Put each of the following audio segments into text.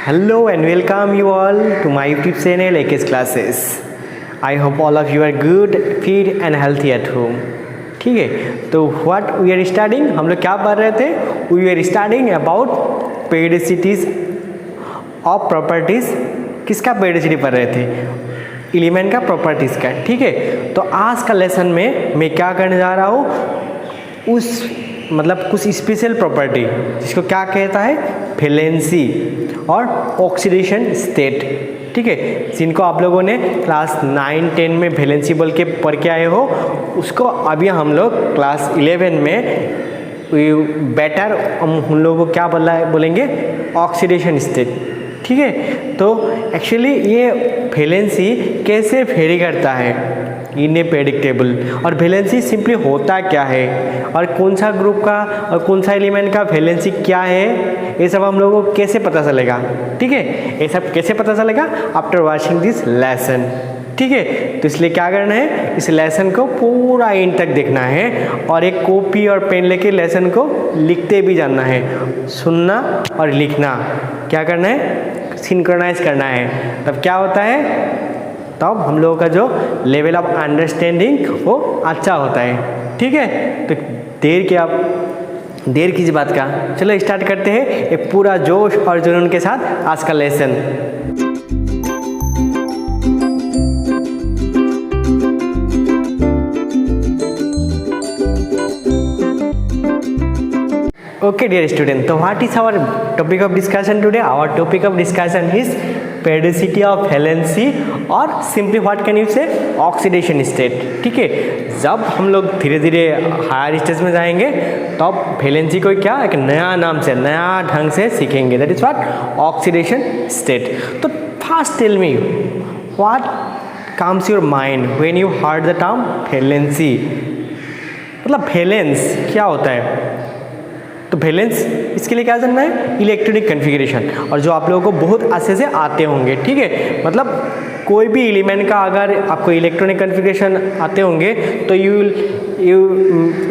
Hello and welcome you all to my YouTube channel AK's Classes. I hope all of you are good, fit and healthy at home. ठीक है, तो what we are studying, हम लोग क्या पढ़ रहे थे? We were studying about periodicities of properties. किसका periodicity पढ़ रहे थे? एलिमेंट का प्रॉपर्टीज़ का. ठीक है, तो आज का लेसन में मैं क्या करने जा रहा हूँ, कुछ स्पेशल प्रॉपर्टी जिसको क्या कहता है, वैलेंसी और ऑक्सीडेशन स्टेट. ठीक है, जिनको आप लोगों ने क्लास 9-10 में वैलेंसी बोल के पढ़ के आए हो, उसको अभी हम लोग क्लास 11 में बेटर हम लोगों को क्या बोलेंगे, ऑक्सीडेशन स्टेट. ठीक है, तो एक्चुअली ये वैलेंसी कैसे वेरी करता है इन ए प्रेडिक्टेबल, और वैलेंसी सिंपली होता क्या है, और कौन सा ग्रुप का और कौन सा एलिमेंट का वैलेंसी क्या है, ये सब हम लोगों को कैसे पता चलेगा. ठीक है, ये सब कैसे पता चलेगा, आफ्टर वॉचिंग दिस लेसन. ठीक है, तो इसलिए क्या करना है, इस लेसन को पूरा एंड तक देखना है और एक कॉपी और पेन लेके लेसन को लिखते भी जाना है. सुनना और लिखना क्या करना है, सिंक्रोनाइज करना है. तब क्या होता है, तब हम लोगों का जो लेवल ऑफ अंडरस्टैंडिंग वो अच्छा होता है. ठीक है, तो देर किसी बात का, चलो स्टार्ट करते हैं एक पूरा जोश और जुनून के साथ आज का lesson. Okay dear student, so what is our topic of discussion today? Our topic of discussion is periodicity of valency और simply what can you say, oxidation state. ठीक है, जब हम लोग धीरे धीरे हायर स्टेज में जाएंगे तब वैलेंसी को क्या एक नया नाम से, नया ढंग से सीखेंगे, that is what, oxidation state. तो first tell me what comes your mind when you heard the term valency. मतलब वैलेंस क्या होता है, तो वैलेंस इसके लिए क्या जानना है, इलेक्ट्रॉनिक कन्फिगरेशन, और जो आप लोगों को बहुत अच्छे से आते होंगे. ठीक है, मतलब कोई भी एलिमेंट का अगर आपको इलेक्ट्रॉनिक कन्फिगरेशन आते होंगे तो you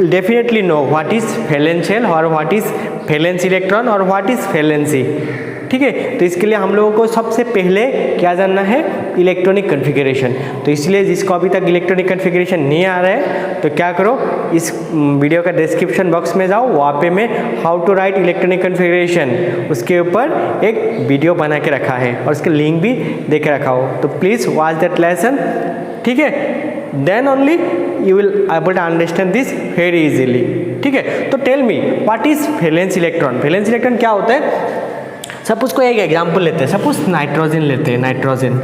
definitely know what is valence shell और व्हाट इज वैलेंस इलेक्ट्रॉन और व्हाट इज वैलेंसी. ठीक है, तो इसके लिए हम लोगों को सबसे पहले क्या जानना है, इलेक्ट्रॉनिक कन्फिगरेशन. तो इसलिए जिसको अभी तक इलेक्ट्रॉनिक कन्फिगरेशन नहीं आ रहा है तो क्या करो, इस वीडियो का डिस्क्रिप्शन बॉक्स में जाओ, वहाँ पे मैं how to write electronic configuration उसके ऊपर एक वीडियो बना के रखा है और उसके लिंक भी दे के रखा हो, तो प्लीज़ वॉच दैट लेसन. ठीक है, then only you will able to understand this very easily. ठीक है, तो tell me what is valence electron. Valence electron क्या होता है, सपोज को एक एग्जाम्पल लेते हैं, सपोज नाइट्रोजन लेते हैं. Nitrogen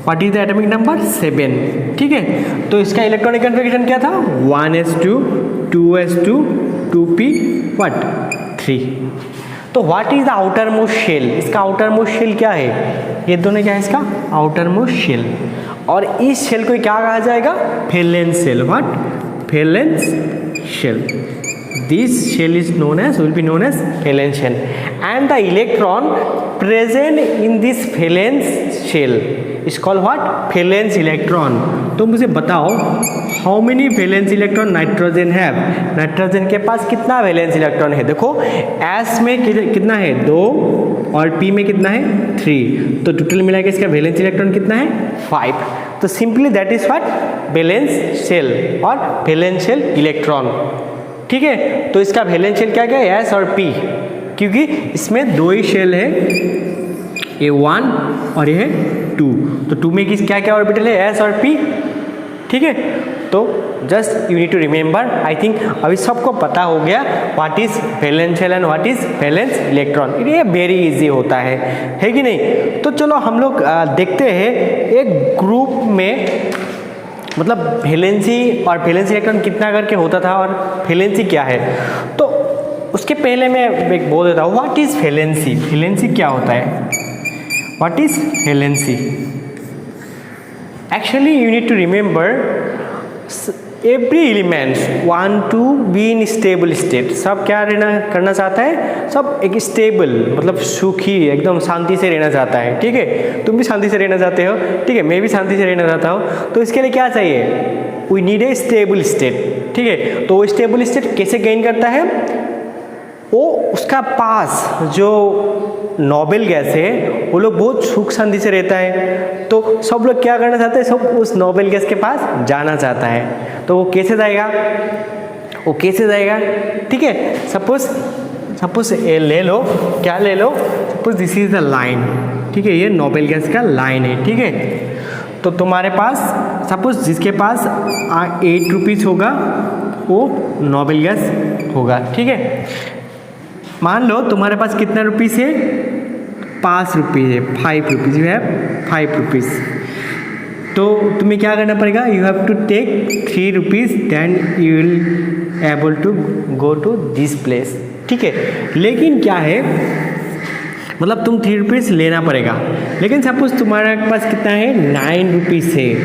what is the atomic number 7. ठीक है, तो इसका इलेक्ट्रॉनिक कन्फिगरेशन क्या था, 1s2 2s2 2p व्हाट 3. तो what is the outermost shell, इसका आउटर मोस्ट शेल क्या है, ये दोनों क्या है, इसका आउटर मोस्ट शेल, और इस शेल को क्या कहा जाएगा, valence shell. What, valence shell. This shell is known as, will be known as valence shell, and the electron present in this valence shell is called what, valence electron. तो मुझे बताओ how many valence electron nitrogen है, nitrogen के पास कितना valence electron है. देखो S में कितना है, 2, और P में कितना है, 3, तो टोटल मिला के इसका वैलेंस इलेक्ट्रॉन कितना है, 5. तो simply that is what, valence shell और वैलेंस शेल इलेक्ट्रॉन. ठीक है, तो इसका वैलेंस शेल क्या क्या है, एस और पी, क्योंकि इसमें दो ही शेल है, ये 1 और ये है 2, तो 2 में किस क्या क्या ऑर्बिटल है, एस और पी. ठीक है, तो just you need to remember, I think अभी सबको पता हो गया what is valence shell and what is valence electron. ये वेरी इजी होता है कि नहीं. तो चलो हम लोग देखते हैं एक ग्रुप में, मतलब वैलेंसी और वैलेंस इलेक्ट्रॉन कितना करके होता था और वैलेंसी क्या है. तो उसके पहले मैं एक बोल देता हूँ, व्हाट इज वैलेंसी. वैलेंसी क्या होता है, what is valency. Actually you need to remember every element want to be in stable state. सब क्या करना चाहता है, सब एक स्टेबल, मतलब सुखी, एकदम शांति से रहना चाहता है. ठीक है, तुम भी शांति से रहना चाहते हो. ठीक है, मैं भी शांति से रहना चाहता हूँ. तो इसके लिए क्या चाहिए, we need a stable state. ठीक है, तो वो स्टेबल स्टेट कैसे गेन करता है, वो उसका पास जो नोबल गैस है वो लोग बहुत सुख शांति से रहता है, तो सब लोग क्या करना चाहते हैं, सब उस नोबल गैस के पास जाना चाहता है। तो वो कैसे जाएगा, वो कैसे जाएगा, ठीक है। सपोज ये ले लो, क्या ले लो, suppose this is the line, ठीक है, ये नोबल गैस का लाइन है, ठीक है। तो तुम्हारे पास सपोज जिसके पास 8 रुपीज़ होगा वो नोबल गैस होगा, ठीक है। मान लो तुम्हारे पास कितना रुपीज़ है, 5 रुपीज़ है, 5 रुपीज़, यू हैव 5 रुपीज़। तो तुम्हें क्या करना पड़ेगा, you have to take 3 rupees, then you will able to go to this place, ठीक है। लेकिन क्या है, मतलब तुम 3 रुपीज़ लेना पड़ेगा, लेकिन सपोज तुम्हारे पास कितना है, 9 रुपीज़ है,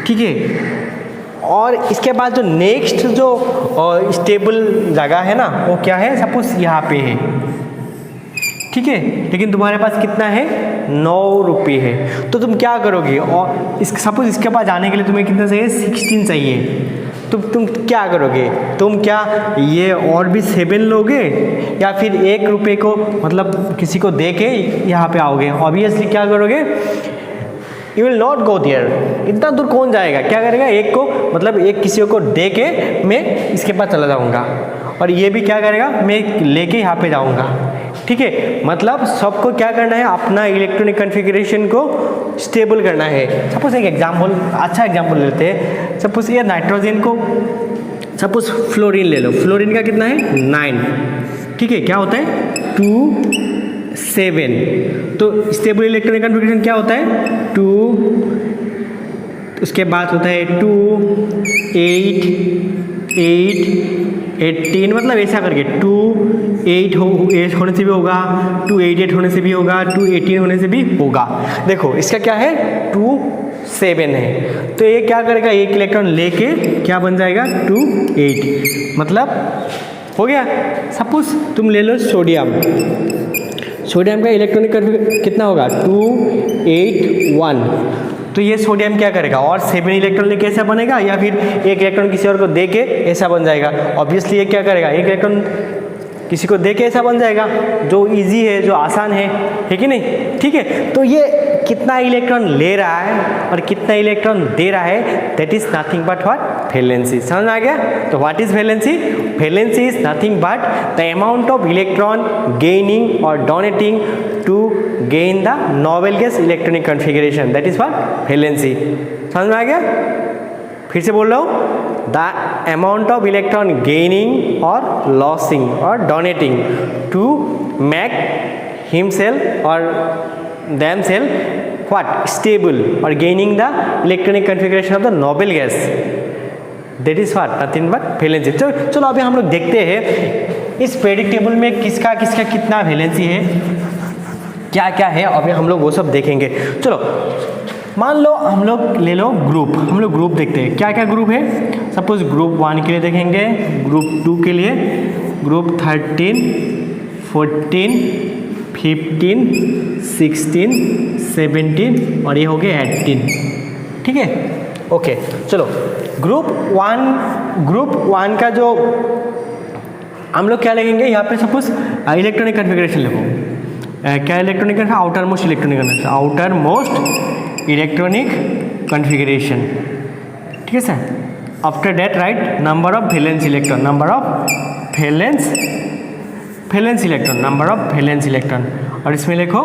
ठीक है। और इसके बाद जो नेक्स्ट जो स्टेबल जगह है ना, वो क्या है, सपोज यहाँ पे है, ठीक है। लेकिन तुम्हारे पास कितना है, 9 रुपये है। तो तुम क्या करोगे, और सपोज इसके पास जाने के लिए तुम्हें कितना चाहिए, 16 चाहिए। तो तुम क्या करोगे, तुम क्या ये और भी 7 लोगे, या फिर 1 रुपये को मतलब किसी को दे के यहाँ पे आओगे। ऑब्वियसली क्या करोगे, you will not go there, इतना दूर कौन जाएगा, क्या करेगा, एक को मतलब एक किसी को दे के मैं इसके पास चला जाऊँगा, और ये भी क्या करेगा, मैं लेके यहाँ पे जाऊँगा, ठीक है। मतलब सबको क्या करना है, अपना इलेक्ट्रॉनिक कॉन्फ़िगरेशन को स्टेबल करना है। सपोज एक एग्जाम्पल, अच्छा एग्जाम्पल लेते हैं। सपोज ये नाइट्रोजन को, सपोज फ्लोरीन ले लो, फ्लोरीन का कितना है, 9, ठीक है। क्या होता है, 2 7। तो स्टेबल इलेक्ट्रॉनिक कॉन्फ़िगरेशन क्या होता है, 2, उसके बाद होता है 2 8 18, मतलब ऐसा करके 2 8 होने से भी होगा, 2 8 होने से भी होगा, 2 18 होने से भी होगा। देखो इसका क्या है, 2 7 है, तो ये क्या करेगा, एक इलेक्ट्रॉन लेके क्या बन जाएगा, 2 8, मतलब हो गया। सपोज तुम ले लो सोडियम, सोडियम का इलेक्ट्रॉनिक कितना होगा, 2 8 1। तो ये सोडियम क्या करेगा, और 7 इलेक्ट्रॉन लेके ऐसा बनेगा, या फिर एक इलेक्ट्रॉन किसी और को दे के ऐसा बन जाएगा। ऑब्वियसली ये क्या करेगा, एक इलेक्ट्रॉन किसी को दे के ऐसा बन जाएगा, जो इजी है, जो आसान है कि नहीं, ठीक है। तो ये कितना इलेक्ट्रॉन ले रहा है और कितना इलेक्ट्रॉन दे रहा है, that is nothing but what, valency. समझ में आ गया। तो what is valency, valency is nothing but the amount of electron gaining और donating to gain the noble gas electronic configuration, that is what, valency. समझ में आ गया। फिर से बोल रहा हूँ, the amount of electron gaining और लॉसिंग और डोनेटिंग टू मेक हिमसेल्फ और themselves what, stable, or gaining the electronic configuration of the noble gas, that is what, nothing but valency. चलो अभी हम लोग देखते हैं इस पेरियोडिक टेबल में किसका किसका कितना वैलेंसी है, क्या क्या है, अभी हम लोग वो सब देखेंगे। चलो मान लो हम लोग ले लो ग्रुप, हम लोग ग्रुप देखते हैं क्या क्या ग्रुप है। सपोज ग्रुप 1 के लिए देखेंगे, ग्रुप 2 के लिए, ग्रुप 13 14 15 16 17 और ये हो गया 18, ठीक है। ओके चलो ग्रुप 1 का जो हम लोग क्या लिखेंगे यहाँ पे, सपोज इलेक्ट्रॉनिक कॉन्फ़िगरेशन लिखो, क्या electronic, outer most electronic, outer most electronic configuration, ठीक है sir. After that right number of valence electron, number of valence electron, number of valence electron, और इसमें लिखो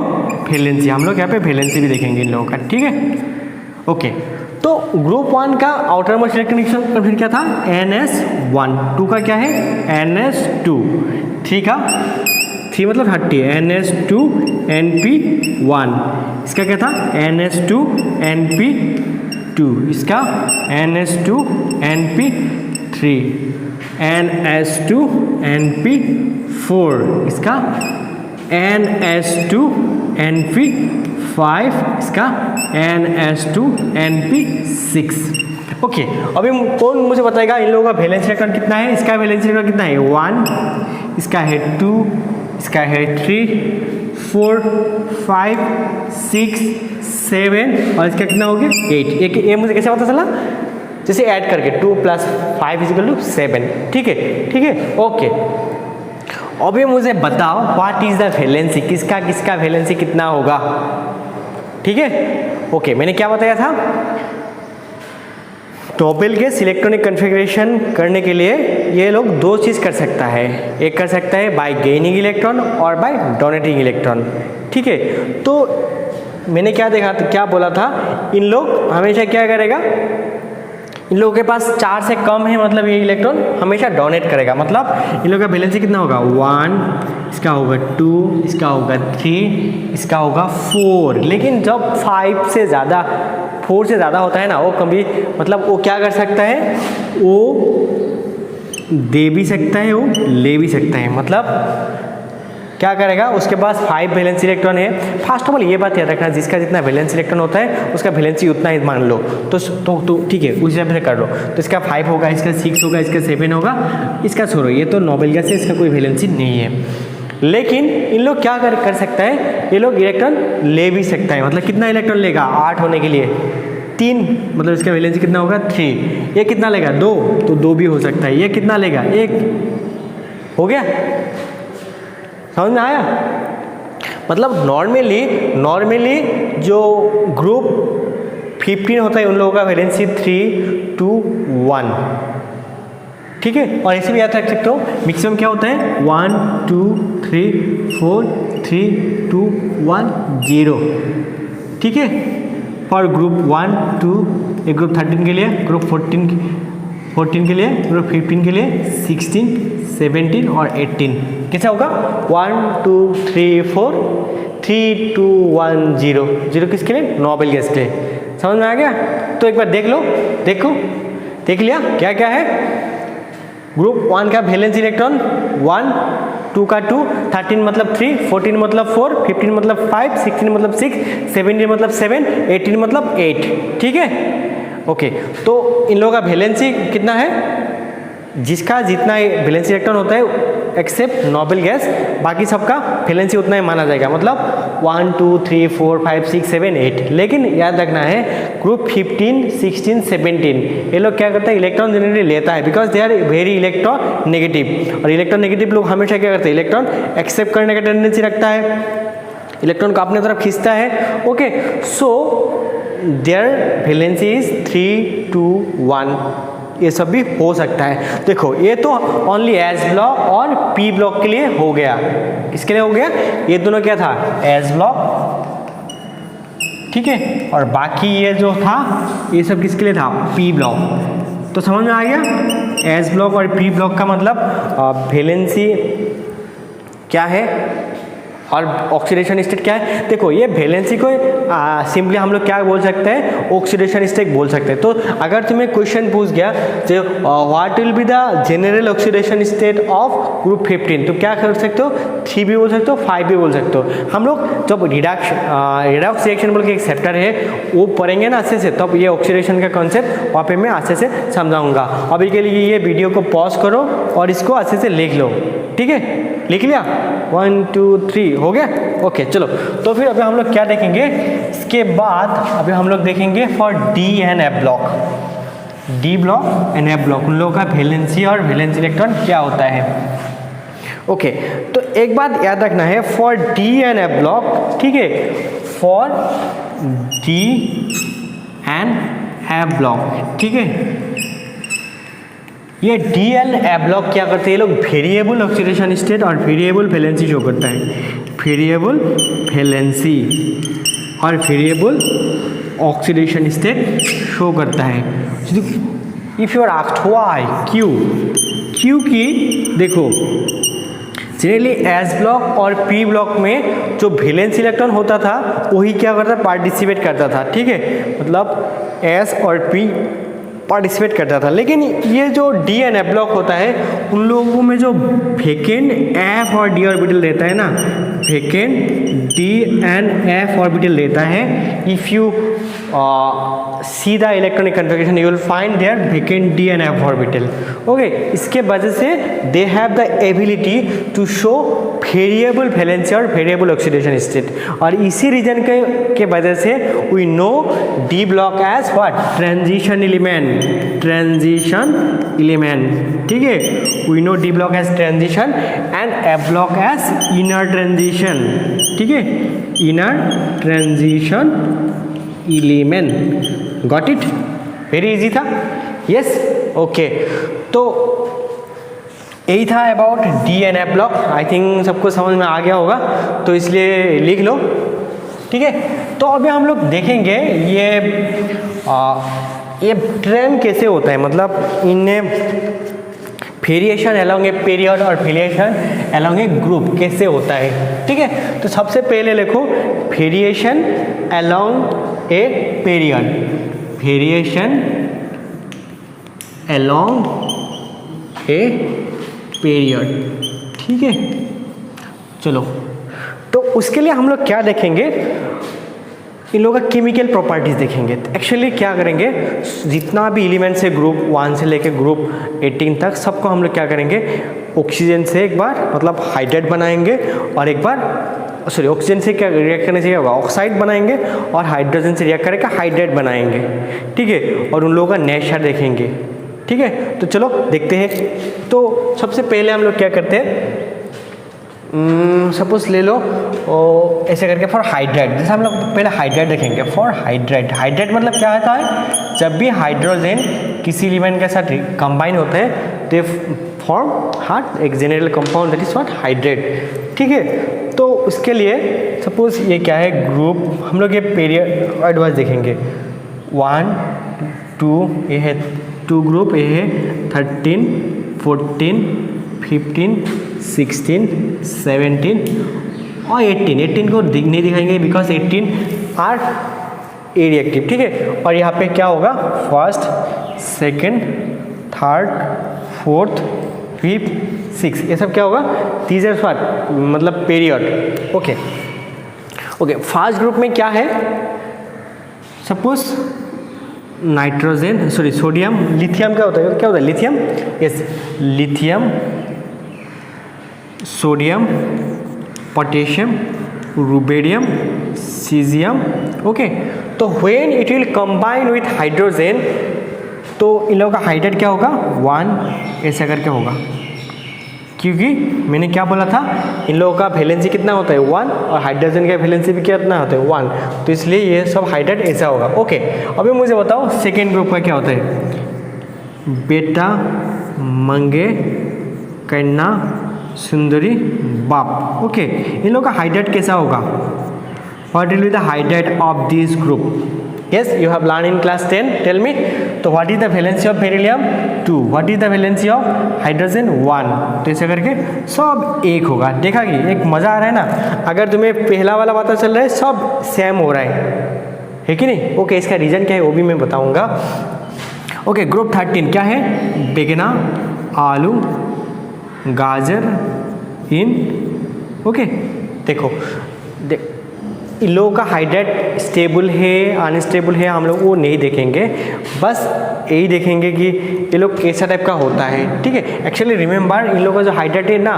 वैलेंसी। हम लोग यहाँ पे वैलेंसी भी देखेंगे इन लोगों का, ठीक है। ओके तो ग्रुप 1 का आउटर मोस्ट इलेक्ट्रॉनिक कॉन्फ़िगरेशन क्या था, NS1, 2 का क्या है NS2, 3 का 3 मतलब 30 NS2 NP1, इसका क्या था NS2 NP2, इसका NS2 NP3, NS2 NP4, इसका NS2 NP5, इसका NS2 NP6। ओके अभी कौन मुझे बताएगा इन लोगों का वैलेंस इलेक्ट्रॉन कितना है, इसका वैलेंस इलेक्ट्रॉन कितना है 1, इसका है 2, इसका है 3 4 5 6 7 और इसका कितना हो गया 8। ये मुझे कैसे पता चला, जैसे ऐड करके 2 + 5 = 7, ठीक है ओके। अभी मुझे बताओ व्हाट इज द वैलेंसी, किसका किसका वैलेंसी कितना होगा, ठीक है। ओके, मैंने क्या बताया था, नोबेल गैस इलेक्ट्रॉनिक कन्फिग्रेशन करने के लिए ये लोग दो चीज़ कर सकता है, एक कर सकता है बाय गेनिंग इलेक्ट्रॉन और बाय डोनेटिंग इलेक्ट्रॉन, ठीक है। तो मैंने क्या देखा, क्या बोला था, इन लोग हमेशा क्या करेगा, इन लोगों के पास 4 से कम है, मतलब ये इलेक्ट्रॉन हमेशा डोनेट करेगा, मतलब इन लोगों का वैलेंसी कितना होगा 1, इसका होगा 2, इसका होगा 3, इसका होगा 4। लेकिन जब 4 से ज़्यादा होता है ना, वो कभी मतलब वो क्या कर सकता है, वो दे भी सकता है, वो ले भी सकता है। मतलब क्या करेगा, उसके पास 5 वैलेंसी इलेक्ट्रॉन है। फर्स्ट ऑफ ऑल ये बात याद रखना, जिसका जितना वैलेंसी इलेक्ट्रॉन होता है उसका वैलेंसी उतना ही मान लो, तो ठीक है, उस हिसाब से कर लो। तो इसका 5 होगा, इसका 6 होगा, इसका 7 होगा, इसका छोड़ो, ये तो नोबेल गैस है, इसका कोई वैलेंसी नहीं है। लेकिन इन लोग क्या कर सकता है, ये लोग इलेक्ट्रॉन ले भी सकता है। मतलब कितना इलेक्ट्रॉन लेगा, 8 होने के लिए 3, मतलब इसका वैलेंसी कितना होगा 3। ये कितना लेगा 2, तो 2 भी हो सकता है। ये कितना लेगा 1, हो गया, समझ में आया। मतलब नॉर्मली जो ग्रुप 15 होता है उन लोगों का वैलेंसी 3, 2, 1, ठीक है। और ऐसे भी याद रख सकते हो, मैक्सिमम क्या होता है 1, 2, 3, 4, 3, 2, 1, 0, ठीक है। फॉर ग्रुप 1, 2, एक ग्रुप 13 के लिए, ग्रुप 14 के लिए, ग्रुप 15 के लिए, 16, 17 और 18 कैसा होगा 1, 2, 3, 4, 3, 2, 1, 0, 0 किसके लिए, नोबेल गैस के लिए। समझ में आ गया। तो एक बार देख लिया क्या क्या है। ग्रुप 1 का वैलेंसी इलेक्ट्रॉन 1, 2 का 2, 13 मतलब 3, 14 मतलब 4, 15 मतलब 5, 16 मतलब 6, 17 मतलब 7, 18 मतलब 8, ठीक है। ओके, तो इन लोगों का वैलेंसी कितना है, जिसका जितना वैलेंसी इलेक्ट्रॉन होता है एक्सेप्ट नोबेल गैस, बाकी सबका वैलेंसी उतना ही माना जाएगा। मतलब 1, 2, 3, 4, 5, 6, 7, 8। लेकिन याद रखना है ग्रुप 15, 16, 17 ये लोग क्या करते हैं, इलेक्ट्रॉन जनरली लेता है, because they are very electron negative. और इलेक्ट्रॉन नेगेटिव लोग हमेशा क्या करते हैं, इलेक्ट्रॉन एक्सेप्ट करने का टेंडेंसी रखता है, इलेक्ट्रॉन को अपने तरफ खींचता है। Okay, so there valency is 3, 2, 1, ये सब भी हो सकता है। देखो ये तो ओनली एस ब्लॉक और पी ब्लॉक के लिए हो गया। किसके लिए हो गया, ये दोनों क्या था, एस ब्लॉक, ठीक है। और बाकी ये जो था ये सब किसके लिए था, पी ब्लॉक। तो समझ में आ गया, एस ब्लॉक और पी ब्लॉक का मतलब वैलेंसी क्या है और ऑक्सीडेशन स्टेट क्या है। देखो ये वैलेंसी को सिंपली हम लोग क्या बोल सकते हैं, ऑक्सीडेशन स्टेट बोल सकते हैं। तो अगर तुम्हें क्वेश्चन पूछ गया जो what will be the general oxidation state of group 15, तो क्या कर सकते हो, 3 भी बोल सकते हो, 5 भी बोल सकते हो। हम लोग जब रिडॉक्स रिएक्शन बोल के एक चैप्टर है वो पढ़ेंगे ना अच्छे से, तब ये ऑक्सीडेशन का कॉन्सेप्ट वहाँ पे मैं अच्छे से समझाऊंगा। अभी के लिए ये वीडियो को पॉज करो और इसको अच्छे से लिख लो, ठीक है। लिख लिया 1, 2, 3 हो गया। ओके चलो, तो फिर अभी हम लोग क्या देखेंगे, इसके बाद अभी हम लोग देखेंगे for D and F block, D block and F block, उन लोगों का वैलेंसी और वैलेंसी इलेक्ट्रॉन क्या होता है। ओके, तो एक बात याद रखना है, for D and F block, ठीक है, for D and F block, ठीक है। ये डी एंड एफ ब्लॉक क्या करते हैं, ये लोग वेरिएबल ऑक्सीडेशन स्टेट और वेरिएबल वैलेंसी शो करता है, वेरिएबल वैलेंसी और वेरिएबल ऑक्सीडेशन स्टेट शो करता है। If you are asked why, क्योंकि देखो जनरली एस ब्लॉक और पी ब्लॉक में जो वैलेंस इलेक्ट्रॉन होता था वही क्या करता, पार्टिसिपेट करता था, ठीक है। मतलब एस और पी पार्टिसिपेट करता था। लेकिन ये जो डी एंड एफ ब्लॉक होता है उन लोगों में जो वेकेंट एफ और डी ऑर्बिटल रहता है ना, vacant D and F orbital रहता है। If you see the electronic configuration, you will find their vacant d and f orbital. Okay, इसके वजह से they have the ability to show variable valency और variable oxidation state, और इसी reason के वजह से we know d block as what, transition element, transition element, ठीक है, we know d block as transition and f block as inner transition, ठीक है, inner transition element. Got it? Very easy था. Yes? Okay. तो यही था about D and F block. I think सबको समझ में आ गया होगा, तो इसलिए लिख लो, ठीक है. तो अभी हम लोग देखेंगे ये ट्रेन कैसे होता है, मतलब इनने वेरिएशन अलोंग ए पीरियड और वेरिएशन अलोंग ए ग्रुप कैसे होता है, ठीक है. तो सबसे पहले लिखो variation along a period, variation along a period, ठीक है. चलो, तो उसके लिए हम लोग क्या देखेंगे, इन लोगों का केमिकल प्रॉपर्टीज देखेंगे. एक्चुअली क्या करेंगे, जितना भी एलिमेंट्स है ग्रुप 1 से लेकर ग्रुप 18 तक, सबको हम लोग क्या करेंगे, ऑक्सीजन से एक बार मतलब हाइड्रेट बनाएंगे, और एक बार सॉरी ऑक्सीजन से क्या रिएक्ट करने से होगा, ऑक्साइड बनाएंगे, और हाइड्रोजन से रिएक्ट करके हाइड्रेट बनाएंगे, ठीक है. और उन लोगों का नेचर देखेंगे, ठीक है. तो चलो देखते हैं. तो सबसे पहले हम लोग क्या करते हैं, सपोज ले लो और ऐसे करके फॉर हाइड्रेट, जैसे हम लोग पहले हाइड्रेट देखेंगे. फॉर हाइड्रेट, हाइड्रेट मतलब क्या होता है, जब भी हाइड्रोजन किसी एलिमेंट के साथ कंबाइन होते हैं तो फॉर्म हार्ट एक general compound that is what, hydrate, ठीक है. तो उसके लिए सपोज ये क्या है, ग्रुप, हम लोग ये पीरियड एडवाइज देखेंगे. 1 2 ये है 2 ग्रुप, ये है 13 14 15 16 17 और 18 को नहीं दिखाएंगे बिकॉज 18 आर ए रिएक्टिव, ठीक है. और यहाँ पे क्या होगा, first second third fourth fifth six, ये सब क्या होगा, दीज आर व्हाट, मतलब period. Okay okay. First group में क्या है, suppose nitrogen sorry sodium, lithium क्या होता है, क्या होता है, lithium, yes, lithium, sodium, potassium, rubidium, caesium. Okay. तो when it will combine with hydrogen, तो इन लोगों का हाइड्रेट क्या होगा, 1 ऐसा करके होगा, क्योंकि मैंने क्या बोला था, इन लोगों का वैलेंसी कितना होता है 1, और हाइड्रोजन का वैलेंसी भी कितना होता है 1, तो इसलिए ये सब हाइड्रेट ऐसा होगा. ओके. अभी मुझे बताओ सेकेंड ग्रुप का क्या होता है, बेटा मंगे कन्ना सुंदरी बाप. ओके. इन लोगों का हाइड्रेट कैसा होगा, what will be the hydrate of this group. Yes, you have learned in class 10. Tell me. तो what is the valency of beryllium 2? What is the valency of hydrogen 1? तो ऐसे करके सब एक होगा. देखा कि एक मज़ा आ रहा है ना, अगर तुम्हें पहला वाला पता चल रहा है सब सेम हो रहा है कि नहीं. ओके. इसका रीज़न क्या है वो भी मैं बताऊंगा. ओके. ग्रुप 13 क्या है, बेगना, आलू, गाजर, इन. ओके. देखो इन लोगों का हाइड्रेट स्टेबल है अनस्टेबल है, हम लोग वो नहीं देखेंगे, बस यही देखेंगे कि ये लोग कैसा टाइप का होता है, ठीक है. एक्चुअली रिमेंबर, इन लोगों का जो हाइड्रेट है ना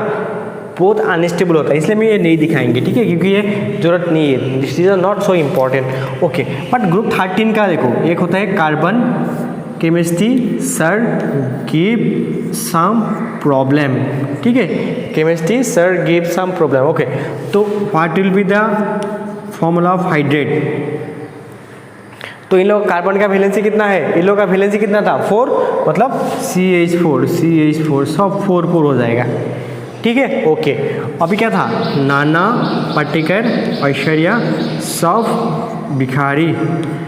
बहुत अनस्टेबल होता है, इसलिए मैं ये नहीं दिखाएंगे, ठीक है, क्योंकि ये ज़रूरत नहीं है, this is not so important. Okay. But group 13 का देखो, एक होता है carbon chemistry, sir give some problem, ठीक है, chemistry sir give some problem. Okay. तो what will be the formula of hydrate. तो इन लोग कार्बन का वैलेंसी कितना है, इन लोग का वैलेंसी कितना था 4, मतलब CH4 सब 4 हो जाएगा, ठीक है. ओके. अभी क्या था, नाना, पटेकर, ऐश्वर्या, सब भिखारी,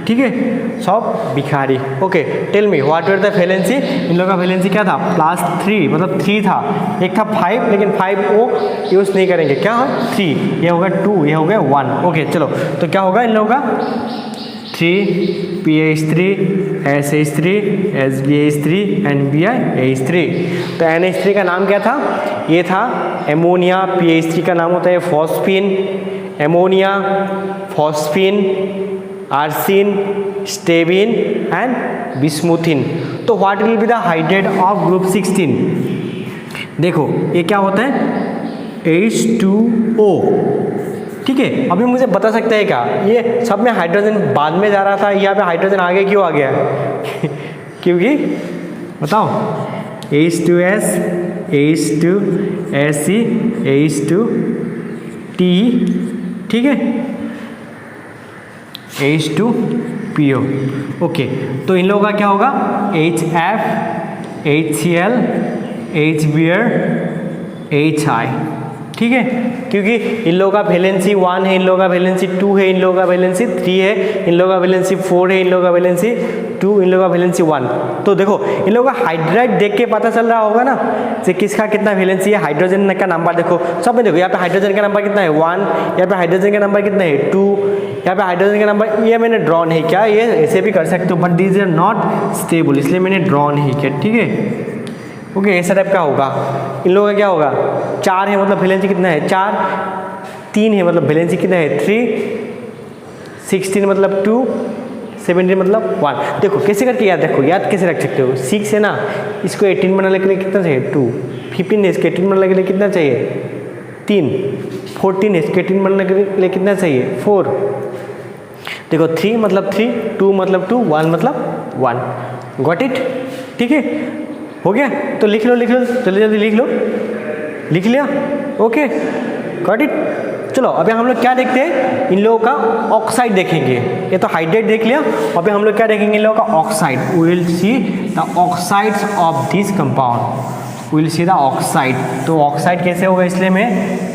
ठीक है, सब भिखारी. Okay. Tell me what were the valency. इन लोगों का वैलेंसी क्या था, +3, मतलब 3 था, एक था 5, लेकिन 5 को यूज़ नहीं करेंगे, क्या है 3, ये होगा 2, ये हो गया 1. ओके. चलो, तो क्या होगा इन लोगों का 3 PH3 SH3 SBH3 NBI-H3. तो NH3 का नाम क्या था, ये था एमोनिया. PH3 का नाम होता है phosphine, ammonia, phosphine, arsine, stibine and bismuthine. तो what will be the hydrate of group 16? देखो ये क्या होता है, H2O, ठीक है। अभी मुझे बता सकते हैं क्या ये सब में हाइड्रोजन बाद में जा रहा था, यहाँ पे हाइड्रोजन आगे क्यों आ गया? क्योंकि बताओ, H2S, H2Se, H2T, ठीक है, H2PO। ओके, तो इन लोगों का क्या होगा, HF, HCl, HBr, HI, ठीक है। क्योंकि इन लोगों का वैलेंसी 1 है, इन लोगों का वैलेंसी 2 है, इन लोगों का वैलेंसी 3 है, इन लोगों का वैलेंसी 4 है, इन लोगों का वैलेंसी 2, इन लोगों का वैलेंसी 1। तो देखो इन लोगों का हाइड्राइड देख के पता चल रहा होगा ना कि किसका कितना वैलेंसी है। हाइड्रोजन का नंबर देखो, सब में देखो, यहाँ पे हाइड्रोजन का नंबर कितना है 1, यहाँ पे हाइड्रोजन का नंबर कितना है 2, यहाँ पे हाइड्रोजन का नंबर, ये मैंने ड्रॉ नहीं किया, ये ऐसे भी कर सकते हो but this are not stable, इसलिए मैंने ड्रॉ नहीं किया, ठीक है। ओके, ऐसा टाइप का होगा। इन लोगों का क्या होगा, 4 है मतलब वैलेंसी कितना है 4, 3 है मतलब वैलेंसी कितना है 3, 16 मतलब 2, 17 मतलब 1। देखो कैसे करके याद रखो, याद कैसे रख सकते हो, 6 है ना, इसको 18 बनाने के लिए कितना चाहिए 2, 15 है इसके 18 बनाने के लिए कितना चाहिए 3, 14 है इसके 18 बनाने के लिए कितना चाहिए 4। देखो 3 मतलब 3, 2 मतलब 2, 1 मतलब 1। गॉट इट, ठीक है, हो गया। तो लिख लो जल्दी जल्दी लिख लिया। Okay, got it. चलो अभी हम लोग क्या देखते हैं, इन लोगों का ऑक्साइड देखेंगे। ये तो हाइड्रेट देख लिया, अभी हम लोग क्या देखेंगे, इन लोगों का oxide. We will see the oxides of this compound, we will see the oxide. तो ऑक्साइड कैसे होगा, इसलिए मैं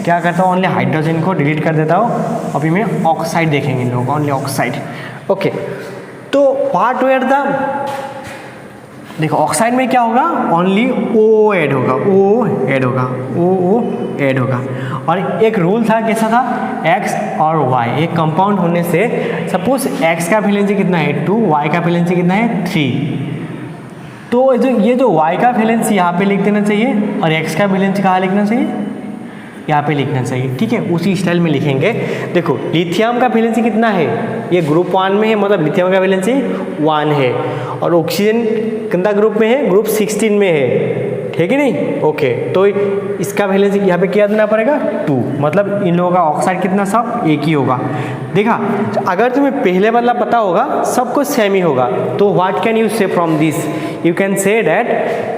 क्या करता हूँ, ओनली हाइड्रोजन को डिलीट कर देता हूँ। अभी मैं ऑक्साइड देखेंगे इन लोगों का, ओनली ऑक्साइड। ओके, तो व्हाट वेयर द, देखो ऑक्साइड में क्या होगा, ओनली ओ ऐड होगा, ओ ऐड होगा। और एक रूल था, कैसा था, x और y एक कंपाउंड होने से, सपोज x का वैलेंसी कितना है 2, y का वैलेंसी कितना है 3, तो ये जो y का वैलेंसी यहाँ पे लिख देना चाहिए और x का वैलेंसी कहाँ लिखना चाहिए, यहाँ पे लिखना चाहिए, ठीक है। उसी स्टाइल में लिखेंगे। देखो लिथियम का वैलेंसी कितना है, ये ग्रुप 1 में है, मतलब लिथियम का वैलेंसी 1 है, और ऑक्सीजन कितना ग्रुप में है, ग्रुप 16 में है, ठीक है नहीं। ओके, तो इसका वैलेंसी यहाँ पे क्या देना पड़ेगा 2, मतलब इन लोगों का ऑक्साइड कितना, सब एक ही होगा। देखा, अगर तुम्हें पहले वाला पता होगा सब कुछ सेम ही होगा, तो व्हाट कैन यू से from this, you can say that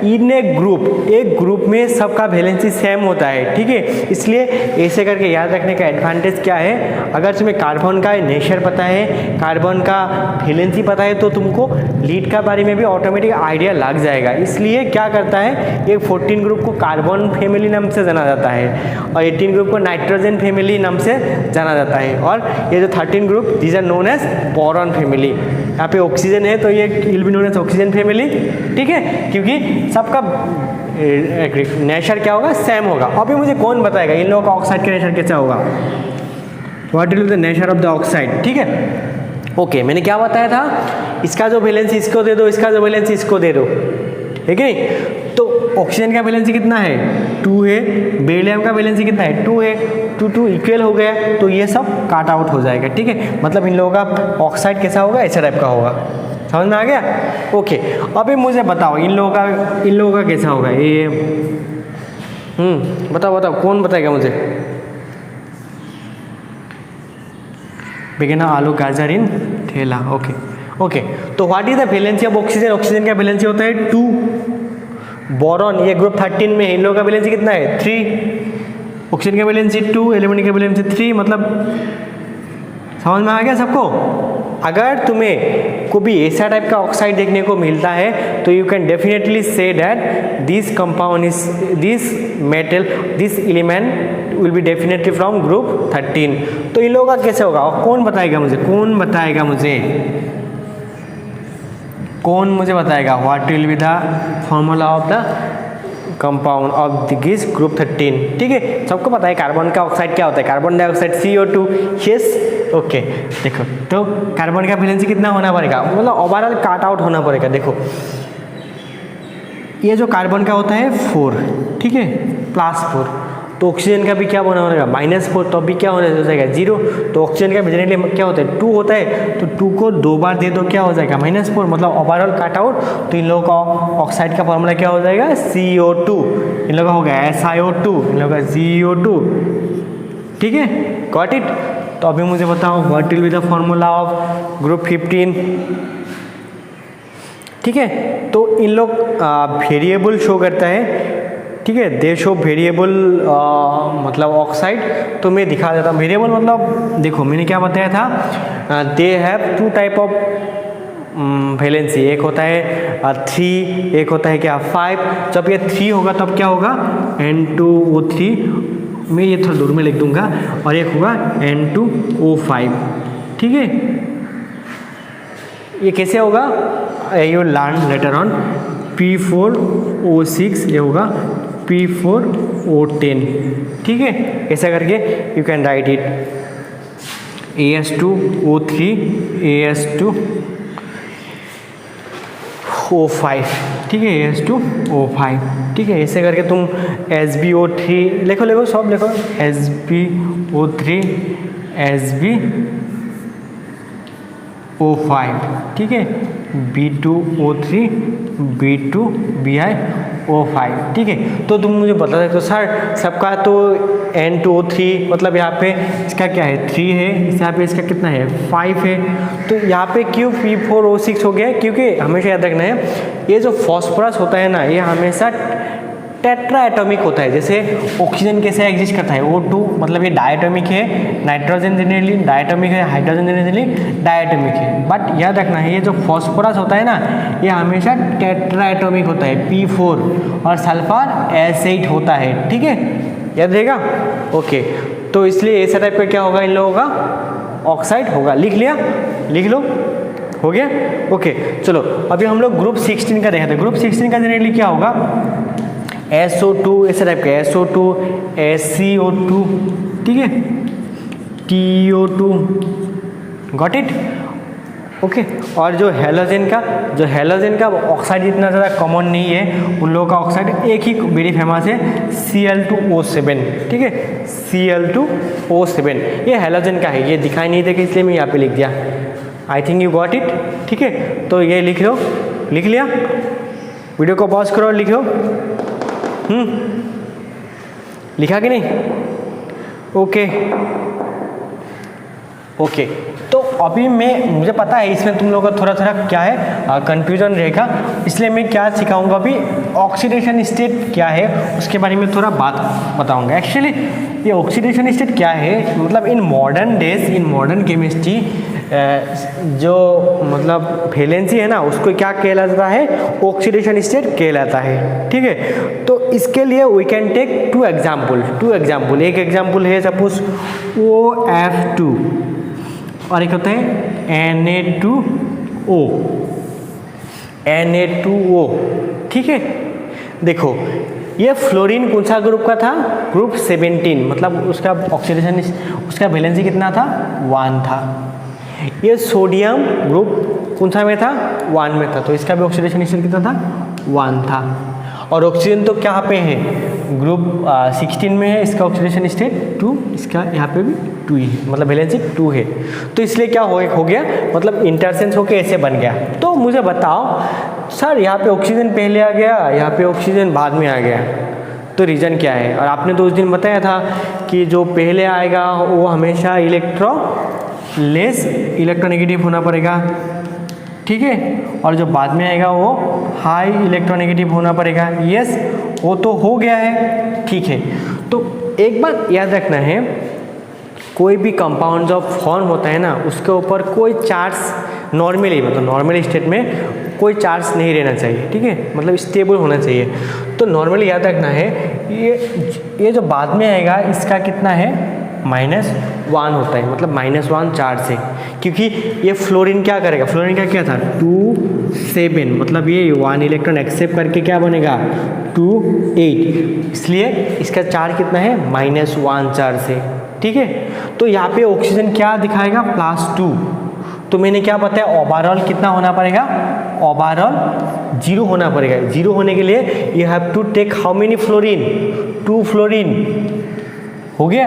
in a group, एक ग्रुप में सबका वैलेंसी सेम होता है, ठीक है। इसलिए ऐसे करके याद रखने का एडवांटेज क्या है, अगर तुम्हें कार्बन का नेचर पता है, कार्बन का वैलेंसी पता है, तो तुमको लीड का बारे में भी ऑटोमेटिक आइडिया लग जाएगा। इसलिए क्या करता है, ये 14 ग्रुप को कार्बन फैमिली नाम से जाना जाता है, और 18 ग्रुप को नाइट्रोजन फैमिली नाम से जाना जाता है, और ये जो 13 group these are known as boron family. यहाँ पे ऑक्सीजन है तो ये will be known as oxygen family, ठीक है, क्योंकि सबका नेचर क्या होगा, सेम होगा। अभी मुझे कौन बताएगा इन लोगों का ऑक्साइड का नेचर कैसा होगा, what is the nature of the oxide, ठीक है। ओके, मैंने क्या बताया था, इसका जो वैलेंसी इसको दे दो, इसका जो वैलेंसी इसको दे दो, ठीक है। तो ऑक्सीजन का वैलेंसी कितना है 2 है, बेरिलियम का वैलेंसी कितना है 2 है, 2 इक्वल हो गया, तो ये सब काट आउट हो जाएगा, ठीक है। मतलब इन लोगों का ऑक्साइड कैसा होगा, ऐसा टाइप का होगा, समझ में आ गया। ओके, अभी मुझे बताओ इन लोगों का कैसा होगा ये, बताओ कौन बताएगा मुझे, बिगिनर आलू गाजर इन ठेला। ओके, तो what is the valency of oxygen, oxygen का वैलेंसी होता है 2, बोरॉन ये ग्रुप 13 में है, इन लोगों का वैलेंसी कितना है 3, ऑक्सीजन का वैलेंसी 2, एल्यूमिनियम का वैलेंसी 3, मतलब समझ में आ गया सबको। अगर तुम्हें को भी ऐसा टाइप का ऑक्साइड देखने को मिलता है, तो you can definitely say that this compound is, this metal, this element will be definitely from group 13। तो इन लोगों का कैसे होगा, कौन बताएगा मुझे, what will be the formula of the compound of this group 13, ठीक है। सबको पता है कार्बन का ऑक्साइड क्या होता है, carbon dioxide CO2, yes. Okay, देखो तो कार्बन का वैलेंसी कितना होना पड़ेगा, मतलब ओवरऑल काट आउट होना पड़ेगा। देखो ये जो कार्बन का होता है 4, ठीक है, +4, तो ऑक्सीजन का भी क्या बना होगा -4, तो अभी क्या होने हो जाएगा 0। तो ऑक्सीजन का भेजने के लिए क्या होता है 2 होता है, तो 2 को 2 बार दे दो क्या हो जाएगा -4, मतलब ओवरऑल काट आउट। तो इन लोगों का ऑक्साइड का फॉर्मूला क्या हो जाएगा CO2, इन लोगों का हो गया SiO2, इन लोगों का CO2। ठीक है, गॉट इट। तो अभी मुझे बताओ what will be the formula of group 15। ठीक है, तो इन लोग वेरिएबल शो करता है। ठीक है, दे शो वेरिएबल मतलब ऑक्साइड। तो मैं दिखा देता हूँ वेरिएबल मतलब देखो मैंने क्या बताया था, they have 2 type of valency, एक होता है 3, एक होता है क्या 5। जब ये 3 होगा तब क्या होगा N2O3, मैं ये थोड़ा दूर में लिख दूंगा, और एक होगा N2O5। ठीक है, ये कैसे होगा you learn later on. P4O6 ये होगा P4O10। ठीक है, ऐसा करके you can write it AS2O3 AS2O5। ठीक है, AS2O5। ठीक है, ऐसे करके तुम SbO3 लिखो सब लिखो, SbO3 SbO5। ठीक है, B2O3 B2BiO5। ठीक है, तो तुम मुझे बता सकते हो सर सबका तो N2O3 मतलब यहाँ पे इसका क्या है 3 है, यहाँ पे इसका कितना है 5 है, तो यहाँ पे क्यों P4O6 हो गया, क्योंकि हमेशा याद रखना है ये जो फॉस्फोरस होता है ना ये हमेशा टेट्रा एटॉमिक होता है। जैसे ऑक्सीजन कैसे एग्जिस्ट करता है O2 मतलब ये डायटोमिक है, नाइट्रोजन जनरली डायटोमिक है, हाइड्रोजन जनरली डायटोमिक है। बट याद रखना है ये जो फॉस्फोरस होता है ना ये हमेशा टेट्रा एटॉमिक होता है P4, और सल्फर S8 होता है। ठीक है, याद रहेगा। ओके, तो इसलिए ऐसा टाइप का क्या होगा इन लोगों का ऑक्साइड होगा। लिख लिया, लिख लो, हो गया। ओके, चलो अभी हम लोग ग्रुप 16 का देखते हैं। ग्रुप 16 का जनरली क्या होगा SO2 ऐसे टाइप का SO2 SCO2। ठीक है, TO2, गॉट इट। ओके, और जो हैलोजन का ऑक्साइड इतना ज़्यादा कॉमन नहीं है, उन लोगों का ऑक्साइड एक ही वेरी फेमस है Cl2O7। ठीक है, Cl2O7 ये हैलोजन का है, ये दिखाई नहीं देगा इसलिए मैं यहाँ पे लिख दिया। आई थिंक यू गॉट इट। ठीक है, तो ये लिख लो, लिख लिया, वीडियो को पॉज करो और लिखो। लिखा कि नहीं? ओके ओके, तो अभी मुझे पता है इसमें तुम लोगों का थोड़ा क्या है कंफ्यूजन रहेगा, इसलिए मैं क्या सिखाऊंगा अभी ऑक्सीडेशन स्टेट क्या है उसके बारे में थोड़ा बात बताऊंगा। एक्चुअली ये ऑक्सीडेशन स्टेट क्या है, मतलब in modern days in modern chemistry जो मतलब वैलेंसी है ना उसको क्या कहलाता है ऑक्सीडेशन स्टेट कहलाता है। ठीक है, तो इसके लिए we can take two example. एक एग्जाम्पल है सपोज OF2 और एक होता है Na2O। ठीक है, देखो ये फ्लोरीन कौन सा ग्रुप का था, ग्रुप 17, मतलब उसका ऑक्सीडेशन उसका वैलेंसी कितना था 1 था। ये सोडियम ग्रुप कौन सा में था 1 में था, तो इसका भी ऑक्सीडेशन स्टेट कितना था 1 था। और ऑक्सीजन तो क्या पे है ग्रुप 16 में है, इसका ऑक्सीडेशन स्टेट 2, इसका यहाँ पे भी 2 ही है, मतलब वैलेंसी 2 है। तो इसलिए क्या हो गया मतलब इंटरसेंस होके ऐसे बन गया। तो मुझे बताओ सर यहाँ पे ऑक्सीजन पहले आ गया, यहाँ पे ऑक्सीजन बाद में आ गया, तो रीज़न क्या है? और आपने तो उस दिन बताया था कि जो पहले आएगा वो हमेशा इलेक्ट्रोनेगेटिव होना पड़ेगा। ठीक है, और जो बाद में आएगा वो हाई इलेक्ट्रोनेगेटिव होना पड़ेगा। यस, वो तो हो गया है। ठीक है, तो एक बात याद रखना है, कोई भी कंपाउंड जो फॉर्म होता है ना उसके ऊपर कोई चार्ज नॉर्मली मतलब नॉर्मल स्टेट में कोई चार्ज नहीं रहना चाहिए। ठीक है, मतलब स्टेबल होना चाहिए। तो नॉर्मली याद रखना है ये जो बाद में आएगा इसका कितना है -1 होता है, मतलब -1 चार्ज है, क्योंकि ये फ्लोरीन क्या करेगा, फ्लोरीन का क्या था 2 7, मतलब ये 1 इलेक्ट्रॉन एक्सेप्ट करके क्या बनेगा 2 8, इसलिए इसका चार्ज कितना है -1 चार्ज है। ठीक है, तो यहाँ पे ऑक्सीजन क्या दिखाएगा +2, तो मैंने क्या बताया ओवरऑल कितना होना पड़ेगा, ओवरऑल 0 होना पड़ेगा। 0 होने के लिए you have to take how many fluorine 2 fluorine हो गया।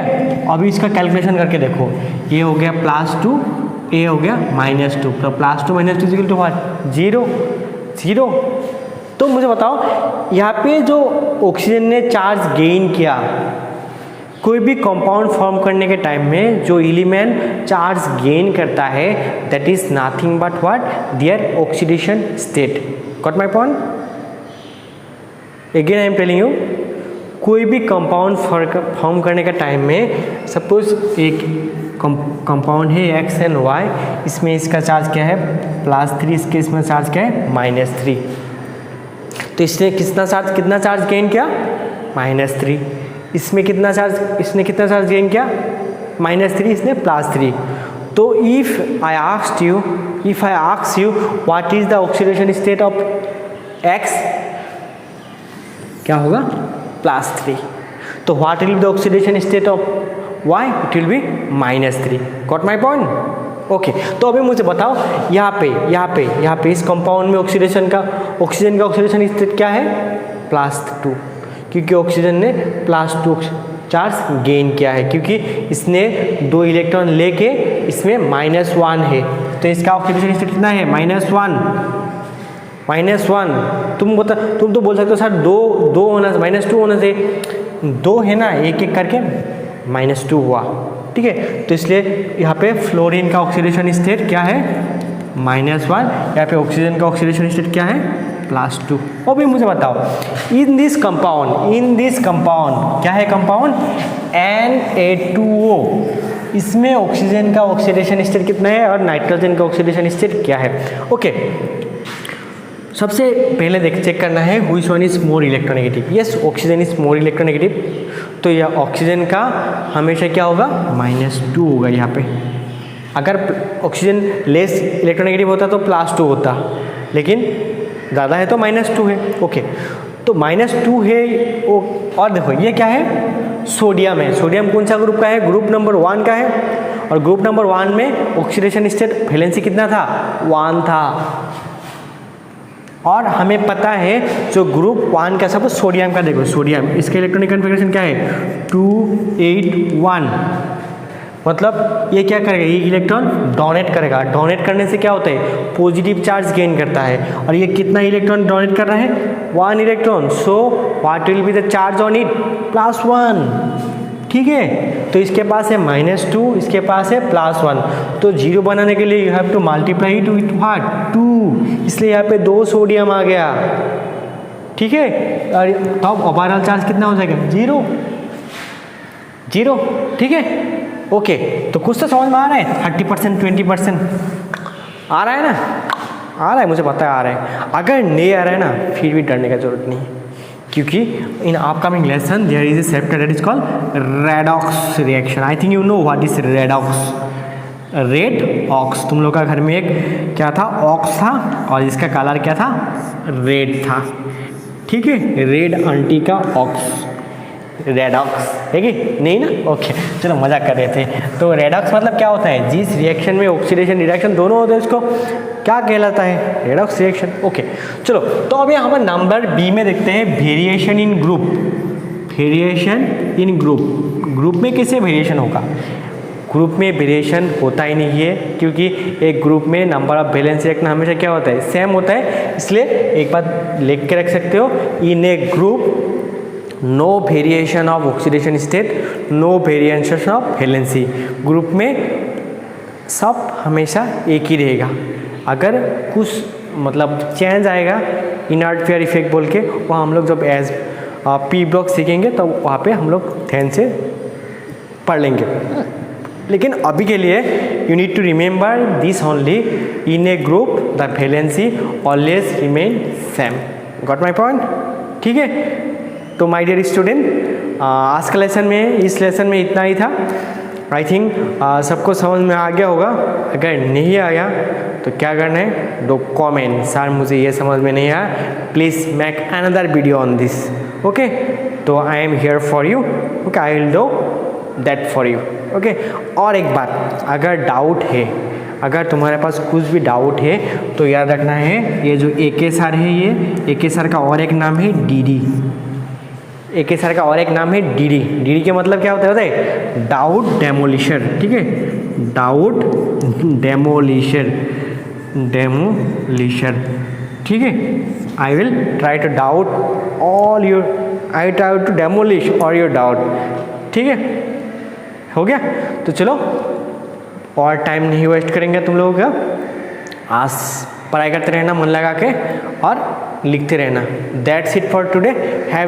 अभी इसका कैलकुलेशन करके देखो, ये हो गया +2, ये हो गया -2, तो +2 - 2 इक्वल टू व्हाट, 0 0। तो मुझे बताओ यहाँ पे जो ऑक्सीजन ने चार्ज गेन किया, कोई भी कंपाउंड फॉर्म करने के टाइम में जो एलिमेंट चार्ज गेन करता है that is nothing but what, their oxidation state. Got my point? Again I am telling you, कोई भी कंपाउंड फॉर्म करने का टाइम में सपोज एक कंपाउंड है X एंड Y, इसमें इसका चार्ज क्या है +3, इसके इसमें चार्ज क्या है -3, तो इसने कितना चार्ज गेन किया -3, इसमें कितना चार्ज गेन किया -3, इसने +3। तो if I ask you what is the oxidation state of X, क्या होगा +3। तो what will be the oxidation state of Y, it will be -3। Got my point? Okay. तो अभी मुझे बताओ यहाँ पे इस कंपाउंड में ऑक्सीजन का ऑक्सीडेशन स्टेट क्या है +2, क्योंकि ऑक्सीजन ने +2 चार्ज गेन किया है, क्योंकि इसने 2 इलेक्ट्रॉन लेके इसमें -1 है, तो इसका ऑक्सीडेशन स्टेट कितना है -1। तुम तो बोल सकते हो सर दो होना, -2 होना चाहिए, 2 है ना, एक एक करके -2 हुआ, ठीक है। तो इसलिए यहाँ पे फ्लोरीन का ऑक्सीडेशन स्टेट क्या है -1, यहाँ पे ऑक्सीजन का ऑक्सीडेशन स्टेट क्या है +2। और भी मुझे बताओ इन दिस कंपाउंड क्या है कंपाउंड Na2O, इसमें ऑक्सीजन का ऑक्सीडेशन स्टेट कितना है और नाइट्रोजन का ऑक्सीडेशन स्टेट क्या है। ओके, सबसे पहले चेक करना है which one is more electronegative. Yes, oxygen is more electronegative, तो यह ऑक्सीजन का हमेशा क्या होगा -2 होगा यहाँ पे। अगर ऑक्सीजन लेस इलेक्ट्रोनेगेटिव होता तो +2 होता, लेकिन ज़्यादा है तो -2 है। ओके, तो -2 है। और देखो ये क्या है, सोडियम है। सोडियम कौन सा ग्रुप का है, ग्रुप नंबर 1 का है, और ग्रुप नंबर 1 में ऑक्सीडेशन स्टेट वैलेंसी कितना था 1 था। और हमें पता है जो ग्रुप 1 का, सब सोडियम का देखो, सोडियम इसका इलेक्ट्रॉनिक कॉन्फ़िगरेशन क्या है 281, मतलब ये क्या करेगा, ये इलेक्ट्रॉन डोनेट करेगा। डोनेट करने से क्या होता है, पॉजिटिव चार्ज गेन करता है, और ये कितना इलेक्ट्रॉन डोनेट कर रहा है 1 electron, so what will be the charge on it +1, ठीक है। तो इसके पास है -2, इसके पास है +1, तो 0 बनाने के लिए you have to multiply it with what 2, इसलिए यहाँ पे 2 सोडियम आ गया, ठीक है। और तब ओवरऑल चार्ज कितना हो जाएगा 0, ठीक है। ओके, तो कुछ तो समझ में आ रहा है, 30% 20% आ रहा है ना, आ रहा है, मुझे पता है आ रहा है। अगर नहीं आ रहा है ना, फिर भी डरने का जरूरत नहीं, क्योंकि in upcoming lesson there is a chapter that is called redox reaction. I think you know what is redox. Red ox, तुम लोग का घर में एक क्या था, ऑक्स था, और इसका कलर क्या था, रेड था, ठीक है। रेड आंटी का ऑक्स, रेडॉक्स है कि नहीं ना। ओके, चलो मजाक कर रहे थे। तो रेडॉक्स मतलब क्या होता है, जिस रिएक्शन में ऑक्सीडेशन रिएक्शन दोनों होते हैं उसको क्या कहलाता है, रेडॉक्स रिएक्शन। ओके, चलो तो अभी हम नंबर बी में देखते हैं variation in group. Variation in group में कैसे वेरिएशन होगा, ग्रुप में वेरिएशन होता ही नहीं है, क्योंकि एक ग्रुप में नंबर ऑफ वैलेंसी रखना हमेशा क्या होता है, सेम होता है। इसलिए एक बात लिख के रख सकते हो, in a group no variation of oxidation state, no variation of valency. Group में सब हमेशा एक ही रहेगा। अगर कुछ मतलब चेंज आएगा, इनर्ट फेयर इफेक्ट बोल के, वहाँ हम लोग जब एज पी ब्लॉक सीखेंगे तो वहाँ पे हम लोग ध्यान से पढ़ लेंगे। लेकिन अभी के लिए you need to remember this only, in a group the valency always remain same. Got my point, ठीक है। तो माय डियर स्टूडेंट, आज का लेसन में, इस लेसन में इतना ही था। आई थिंक सबको समझ में आ गया होगा। अगर नहीं आया तो क्या करना है, डो कमेंट, सर मुझे ये समझ में नहीं आया, please make another video on this. Okay, तो I am here for you. Okay, I will do that for you. Okay, और एक बात, अगर डाउट है, अगर तुम्हारे पास कुछ भी डाउट है तो याद रखना है, ये जो AK सर है, ये AK सर का और एक नाम है DD। एक सर का और एक नाम है डीडी। डीडी का मतलब क्या होता है डाउट डेमोलिशर, ठीक है, डाउट डेमोलिशर, डेमोलिशर, ठीक है। I will try to doubt all your, I try to demolish all your doubt, ठीक है, हो गया। तो चलो और टाइम नहीं वेस्ट करेंगे तुम लोगों का, आज पढ़ाई करते रहना मन लगा के और लिखते रहना। That's it for today. Have